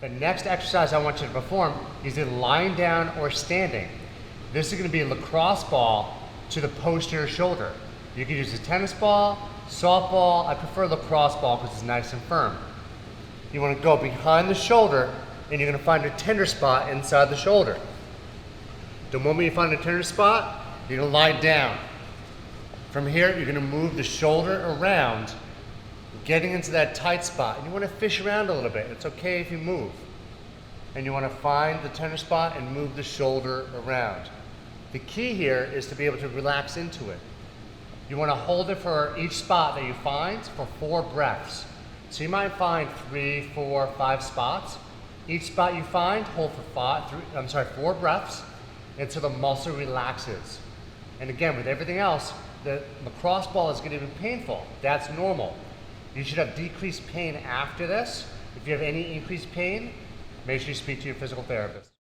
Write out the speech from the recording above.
The next exercise I want you to perform is either lying down or standing. This is going to be a lacrosse ball to the posterior shoulder. You can use a tennis ball, softball. I prefer lacrosse ball because it's nice and firm. You want to go behind the shoulder and you're going to find a tender spot inside the shoulder. The moment you find a tender spot, you're going to lie down. From here, you're going to move the shoulder around, getting into that tight spot. And you want to fish around a little bit. It's okay if you move. And you want to find the tender spot and move the shoulder around. The key here is to be able to relax into it. You want to hold it for each spot that you find for 4 breaths. So you might find 3, 4, 5 spots. Each spot you find, hold for 4 breaths until the muscle relaxes. And again, with everything else, the lacrosse ball is going to be painful. That's normal. You should have decreased pain after this. If you have any increased pain, make sure you speak to your physical therapist.